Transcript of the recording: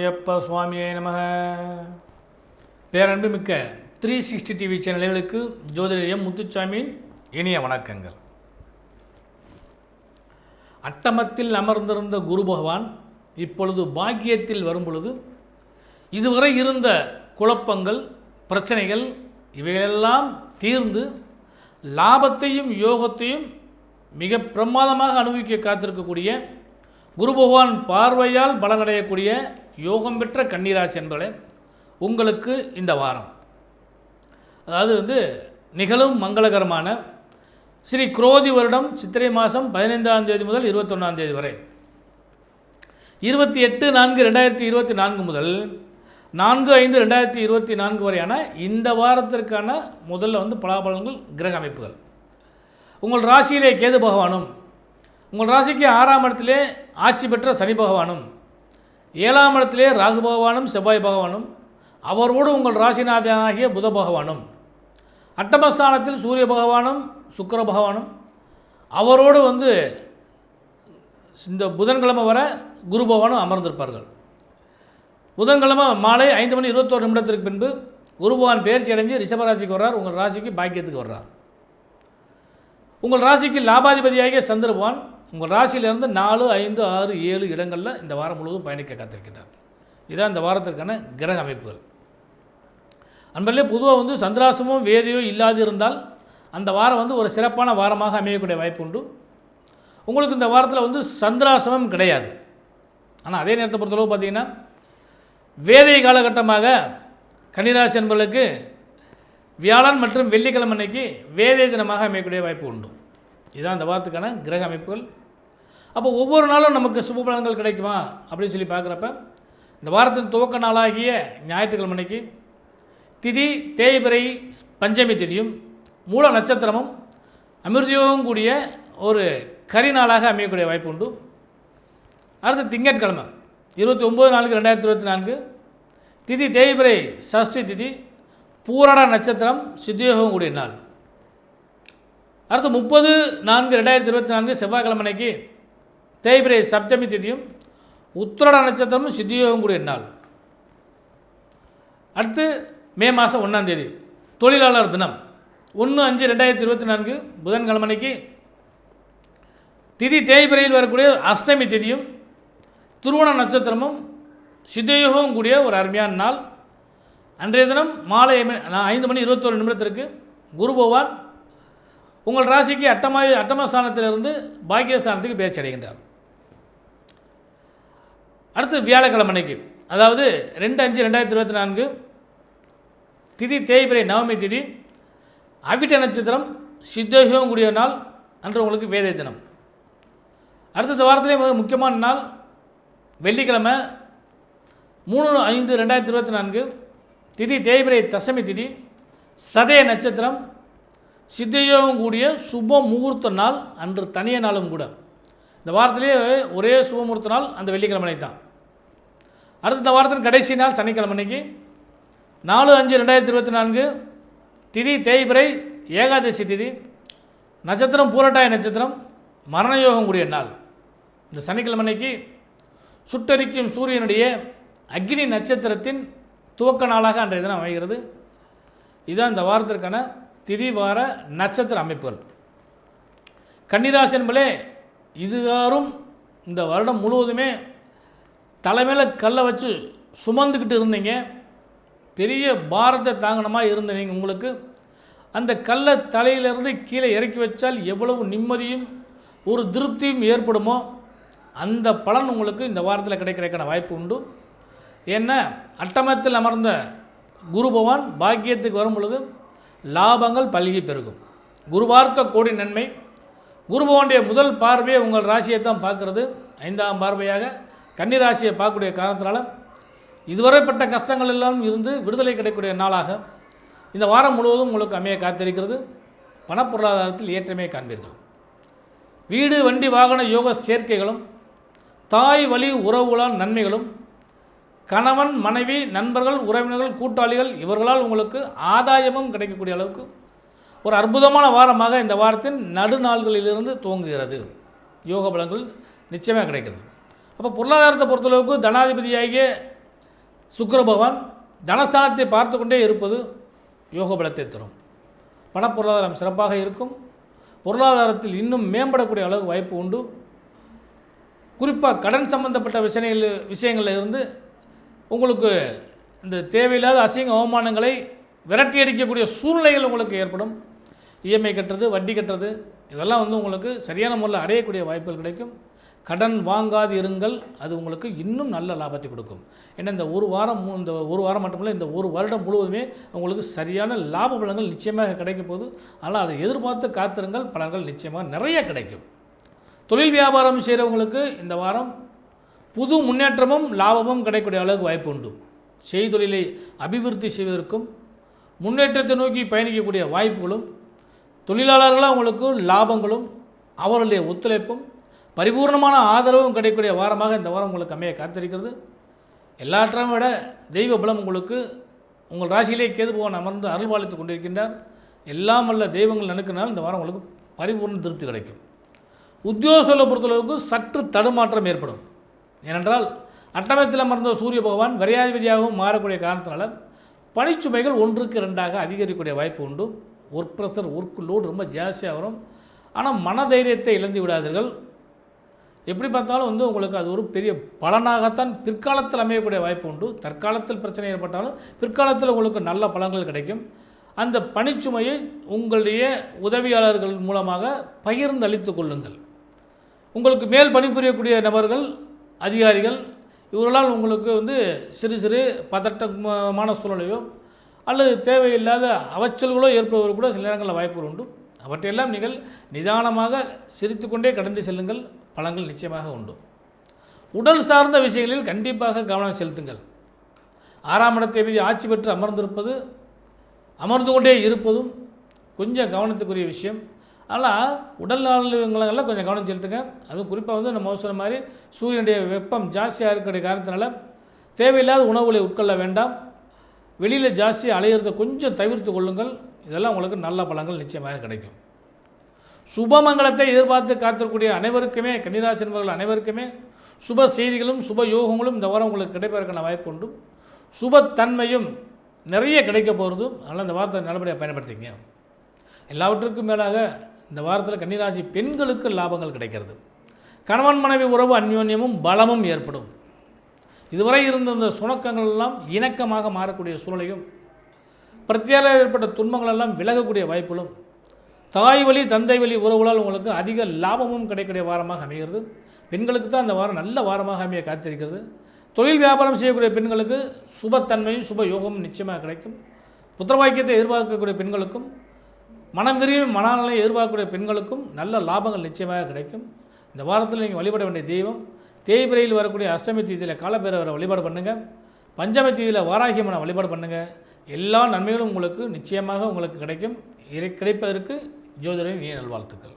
சரணமையப்ப சுவாமியே நமக. பேரன்புமிக்க 360 டிவி சேனல்களுக்கு ஜோதிடர் முத்துச்சாமியின் இனிய வணக்கங்கள். அட்டமத்தில் அமர்ந்திருந்த குரு பகவான் இப்பொழுது பாக்கியத்தில் வரும்பொழுது இதுவரை இருந்த குழப்பங்கள், பிரச்சனைகள் இவைகளெல்லாம் தீர்ந்து லாபத்தையும் யோகத்தையும் மிக பிரமாதமாக அனுபவிக்க காத்திருக்கக்கூடிய குரு பகவான் பார்வையால் பலனடையக்கூடிய யோகம் பெற்ற கன்னிராசி என்பதே உங்களுக்கு இந்த வாரம், அதாவது நிகழும் மங்களகரமான ஸ்ரீ குரோதி வருடம் சித்திரை மாதம் 15ஆம் தேதி முதல் 21ஆம் தேதி வரை, 28/4/2024 முதல் 4/5/2024 வரையான இந்த வாரத்திற்கான முதல்ல பலாபலன்கள், கிரக அமைப்புகள். உங்கள் ராசியிலே கேது பகவானும், உங்கள் ராசிக்கு 6ஆம் இடத்திலே ஆட்சி பெற்ற சனி பகவானும், 7ஆம் இடத்திலே ராகு பகவானும் செவ்வாய் பகவானும், அவரோடு உங்கள் ராசிநாதனாகிய புத பகவானும், அட்டமஸ்தானத்தில் சூரிய பகவானும் சுக்கிர பகவானும், அவரோடு இந்த புதன்கிழமை வர குரு பகவானும் அமர்ந்திருப்பார்கள். புதன்கிழமை மாலை 5:21 பின்பு குரு பகவான் பெயர்ச்சி அடைஞ்சு ரிஷபராசிக்கு வர்றார். உங்கள் ராசிக்கு பாக்கியத்துக்கு வர்றார். உங்கள் ராசிக்கு லாபாதிபதியாகிய சந்திர பகவான் உங்கள் ராசியிலிருந்து 4, 5, 6, 7 இடங்களில் இந்த வாரம் முழுவதும் பயணிக்க காத்திருக்கின்றார். இதுதான் இந்த வாரத்திற்கான கிரக அமைப்புகள். அன்பர்களே, பொதுவாக சந்திராசமும் வேதியோ இல்லாது இருந்தால் அந்த வாரம் ஒரு சிறப்பான வாரமாக அமையக்கூடிய வாய்ப்பு உண்டு. உங்களுக்கு இந்த வாரத்தில் சந்திராசமம் கிடையாது. ஆனால் அதே நேரத்தை பொறுத்தளவு பார்த்திங்கன்னா வேதை காலகட்டமாக கன்னிராசி என்பவர்களுக்கு வியாழன் மற்றும் வெள்ளிக்கிழமை அன்னைக்கு வேதை தினமாக அமையக்கூடிய வாய்ப்பு உண்டு. இதுதான் இந்த வாரத்துக்கான கிரக அமைப்புகள். அப்போ ஒவ்வொரு நாளும் நமக்கு சுப பலன்கள் கிடைக்குமா அப்படின்னு சொல்லி பார்க்குறப்ப, இந்த வாரத்தின் துவக்க நாளாகிய ஞாயிற்றுக்கிழமை அன்னைக்கு திதி தேய்பிறை பஞ்சமி திதியும் மூல நட்சத்திரமும் அமிர்தயோகம் கூடிய ஒரு கரிநாளாக அமையக்கூடிய வாய்ப்பு உண்டு. அடுத்து திங்கட்கிழமை 29/4/2024 திதி தேய்பிறை சஷ்டி திதி பூரண நட்சத்திரம் சித்தியோகம் கூடிய நாள். அடுத்து 30/4/2024 செவ்வாய்க்கிழமை அன்னைக்கு தேய்பிறை சப்தமி திதியும் உத்திரட நட்சத்திரமும் சித்தியோகம் கூடிய நாள். அடுத்து மே மாதம் 1ஆம் தேதி தொழிலாளர் தினம் 1/5/2024 புதன்கிழமை அன்னைக்கு திதி தேய்பிறையில் வரக்கூடிய அஷ்டமி திதியும் துருவண நட்சத்திரமும் சித்தயோகம் கூடிய ஒரு அருமையான நாள். அன்றைய தினம் மாலை 5:21 குரு பகவான் உங்கள் ராசிக்கு அட்டமஸ்தானத்திலிருந்து பாக்கியஸ்தானத்துக்கு பெயர்ச்சி அடைகின்றார். அடுத்து வியாழக்கிழமை அன்னைக்கு, அதாவது 2/5/2024 திதி தேய்பிறை நவமி திதி அவிட்ட நட்சத்திரம் சித்தயோகம் கூடிய நாள். அன்று உங்களுக்கு வேதை தினம். அடுத்த வாரத்திலே முக்கியமான நாள் வெள்ளிக்கிழமை 3/5/2024 திதி தேய்பிறை தசமி திதி சதய நட்சத்திரம் சித்தயோகம் கூடிய சுப முகூர்த்த நாள். அன்று தனிய நாளும் கூட. இந்த வாரத்திலேயே ஒரே சுப முகூர்த்த நாள் அந்த வெள்ளிக்கிழமை தான். அடுத்த இந்த வாரத்தின் கடைசி நாள் சனிக்கிழமை அன்னைக்கு 4/5/2024 திதி தேய்பிறை ஏகாதசி திதி நட்சத்திரம் பூரட்டாய நட்சத்திரம் மரணயோகம் கூடிய நாள். இந்த சனிக்கிழமை அன்னைக்கு சுட்டரிக்கும் சூரியனுடைய அக்னி நட்சத்திரத்தின் துவக்க நாளாக அன்றைய தினம் அமைகிறது. இதுதான் இந்த வாரத்திற்கான திதி வார நட்சத்திர அமைப்புகள். கன்னிராசி என்பதே இதுகாரும் இந்த வருடம் முழுவதுமே தலைமையில் கல்லை வச்சு சுமந்துக்கிட்டு இருந்தீங்க. பெரிய பாரத்தை தாங்கணுமா இருந்த நீங்கள் உங்களுக்கு அந்த கல்லை தலையிலிருந்து கீழே இறக்கி வச்சால் எவ்வளவு நிம்மதியும் ஒரு திருப்தியும் ஏற்படுமோ அந்த பலன் உங்களுக்கு இந்த வாரத்தில் கிடைக்கிறதுக்கான வாய்ப்பு உண்டு. ஏன்னா அட்டமத்தில் அமர்ந்த குரு பகவான் பாக்கியத்துக்கு வரும் பொழுது லாபங்கள் பல்கி பெருகும். குரு பார்க்க கோடி நன்மை. குரு பகவானுடைய முதல் பார்வையை உங்கள் ராசியை தான் பார்க்குறது. 5ஆம் பார்வையாக கன்னி ராசியை பார்க்கக்கூடிய காரணத்தினால இதுவரைப்பட்ட கஷ்டங்கள் எல்லாம் இருந்து விடுதலை கிடைக்கக்கூடிய நாளாக இந்த வாரம் முழுவதும் உங்களுக்கு அமைய காத்திருக்கிறது. பணப்பொருளாதாரத்தில் ஏற்றமே காண்பீர்கள். வீடு வண்டி வாகன யோக சேர்க்கைகளும் தாய் வழி உறவுகளால் நன்மைகளும் கணவன் மனைவி நண்பர்கள் உறவினர்கள் கூட்டாளிகள் இவர்களால் உங்களுக்கு ஆதாயமும் கிடைக்கக்கூடிய அளவுக்கு ஒரு அற்புதமான வாரமாக இந்த வாரத்தின் நடுநாள்களிலிருந்து துவங்குகிறது. யோக பலன்கள் நிச்சயமாக கிடைக்கிறது. அப்போ பொருளாதாரத்தை பொறுத்தளவுக்கு தனாதிபதியாகிய சுக்கிர பகவான் தனஸ்தானத்தை பார்த்து கொண்டே இருப்பது யோக பலத்தை தரும். பணப்பொருளாதாரம் சிறப்பாக இருக்கும். பொருளாதாரத்தில் இன்னும் மேம்படக்கூடிய அளவுக்கு வாய்ப்பு உண்டு. குறிப்பாக கடன் சம்பந்தப்பட்ட விஷயங்களில் இருந்து உங்களுக்கு இந்த தேவையில்லாத அசிங்க அவமானங்களை விரட்டி அடிக்கக்கூடிய சூழ்நிலைகள் உங்களுக்கு ஏற்படும். இஎம்ஐ கட்டுறது, வட்டி கட்டுறது, இதெல்லாம் உங்களுக்கு சரியான முறையில் அடையக்கூடிய வாய்ப்புகள் கிடைக்கும். கடன் வாங்காது இருங்கள், அது உங்களுக்கு இன்னும் நல்ல லாபத்தை கொடுக்கும். ஏன்னா இந்த ஒரு வாரம் மட்டுமில்லை, இந்த ஒரு வருடம் முழுவதுமே உங்களுக்கு சரியான லாப பலன்கள் நிச்சயமாக கிடைக்க போகுது. ஆனால் அதை எதிர்பார்த்து காத்திருங்கள், பலன்கள் நிச்சயமாக நிறைய கிடைக்கும். தொழில் வியாபாரம் செய்கிறவங்களுக்கு இந்த வாரம் புது முன்னேற்றமும் லாபமும் கிடைக்கக்கூடிய அளவுக்கு வாய்ப்பு உண்டு. செய்தொழிலை அபிவிருத்தி செய்வதற்கும் முன்னேற்றத்தை நோக்கி பயணிக்கக்கூடிய வாய்ப்புகளும், தொழிலாளர்களாக உங்களுக்கு லாபங்களும் அவர்களுடைய ஒத்துழைப்பும் பரிபூர்ணமான ஆதரவும் கிடைக்கக்கூடிய வாரமாக இந்த வாரம் உங்களுக்கு அமைய காத்திருக்கிறது. எல்லாற்றையும் விட தெய்வ பலம் உங்களுக்கு உங்கள் ராசியிலே கேது பகவான் அமர்ந்து அருள்பாலித்து கொண்டிருக்கின்றார். எல்லாம் வல்ல தெய்வங்கள் நினைக்கிறனால இந்த வாரம் உங்களுக்கு பரிபூர்ண திருப்தி கிடைக்கும். உத்தியோகத்தை பொறுத்தளவுக்கு சற்று தடுமாற்றம் ஏற்படும். ஏனென்றால் அட்டமத்தில் அமர்ந்த சூரிய பகவான் விரையாதிபதியாகவும் மாறக்கூடிய காரணத்தினால பணிச்சுமைகள் 1க்கு 2ஆக அதிகரிக்கக்கூடிய வாய்ப்பு உண்டு. ஒர்க் ப்ரெஷர், ஒர்க் லோடு ரொம்ப ஜாஸ்தியாக வரும். ஆனால் மனதைரியத்தை இழந்து விடாதீர்கள். எப்படி பார்த்தாலும் உங்களுக்கு அது ஒரு பெரிய பலனாகத்தான் பிற்காலத்தில் அமையக்கூடிய வாய்ப்பு உண்டு. தற்காலத்தில் பிரச்சனை ஏற்பட்டாலும் பிற்காலத்தில் உங்களுக்கு நல்ல பலன்கள் கிடைக்கும். அந்த பணிச்சுமையை உங்களுடைய உதவியாளர்கள் மூலமாக பகிர்ந்து அளித்து கொள்ளுங்கள். உங்களுக்கு மேல் பணிபுரியக்கூடிய நபர்கள், அதிகாரிகள், இவர்களால் உங்களுக்கு சிறு சிறு பதட்டமான சூழ்நிலையோ அல்லது தேவையில்லாத அவச்சல்களோ ஏற்படுவது கூட சில நேரங்களில் வாய்ப்புகள் உண்டு. அவற்றையெல்லாம் நீங்கள் நிதானமாக சிரித்து கொண்டே கடந்து செல்லுங்கள், பலன்கள் நிச்சயமாக உண்டு. உடல் சார்ந்த விஷயங்களில் கண்டிப்பாக கவனம் செலுத்துங்கள். 6ஆம் இடத்தை ஆட்சி பெற்று அமர்ந்து கொண்டே இருப்பதும் கொஞ்சம் கவனத்துக்குரிய விஷயம். ஆனால் உடல் நலங்களெல்லாம் கொஞ்சம் கவனம் செலுத்துங்க. அதுவும் குறிப்பாக நம்ம சொன்ன மாதிரி சூரியனுடைய வெப்பம் ஜாஸ்தியாக இருக்கக்கூடிய காரணத்தினால தேவையில்லாத உணவுகளை உட்கொள்ள வேண்டாம். வெளியில் ஜாஸ்தி அலையிறதை கொஞ்சம் தவிர்த்து கொள்ளுங்கள். இதெல்லாம் உங்களுக்கு நல்ல பலன்கள் நிச்சயமாக கிடைக்கும். சுபமங்கலத்தை எதிர்பார்த்து காத்திருக்கக்கூடிய அனைவருக்குமே, கன்னிராசி என்பவர்கள் அனைவருக்குமே சுப செய்திகளும் சுப யோகங்களும் இந்த வாரம் உங்களுக்கு கிடைப்பதற்கான வாய்ப்பு உண்டு. சுபத்தன்மையும் நிறைய கிடைக்க போகிறது. அதனால் இந்த வாரத்தை நல்லபடியாக பயன்படுத்திங்க. எல்லாவற்றுக்கும் மேலாக இந்த வாரத்தில் கன்னிராசி பெண்களுக்கு லாபங்கள் கிடைக்கிறது. கணவன் மனைவி உறவு அந்யோன்யமும் பலமும் ஏற்படும். இதுவரை இருந்த இந்த சுணக்கங்கள் எல்லாம் இணக்கமாக மாறக்கூடிய சூழ்நிலையும், பிரத்யேக ஏற்பட்ட துன்பங்கள் எல்லாம் விலகக்கூடிய வாய்ப்புகளும், தாய் வழி தந்தை வழி உறவுகளால் உங்களுக்கு அதிக லாபமும் கிடைக்கக்கூடிய வாரமாக அமைகிறது. பெண்களுக்கு தான் இந்த வாரம் நல்ல வாரமாக அமைய காத்திருக்கிறது. தொழில் வியாபாரம் செய்யக்கூடிய பெண்களுக்கு சுபத்தன்மையும் சுப யோகமும் நிச்சயமாக கிடைக்கும். புத்திரவாக்கியத்தை எதிர்பார்க்கக்கூடிய பெண்களுக்கும், மனம் விரும்பி மனநலனை எதிர்பார்க்கக்கூடிய பெண்களுக்கும் நல்ல லாபங்கள் நிச்சயமாக கிடைக்கும். இந்த வாரத்தில் நீங்கள் வழிபட வேண்டிய தெய்வம், தேய்பிரையில் வரக்கூடிய அஷ்டமி தீதியில் காலபைரவரை வழிபாடு பண்ணுங்கள். பஞ்சமி தீதியில் வாராகியம்மனை வழிபாடு பண்ணுங்கள். எல்லா நன்மைகளும் உங்களுக்கு நிச்சயமாக உங்களுக்கு கிடைக்கும். கிடைப்பதற்கு ஜோதிடரின் நல்வாழ்த்துக்கள்.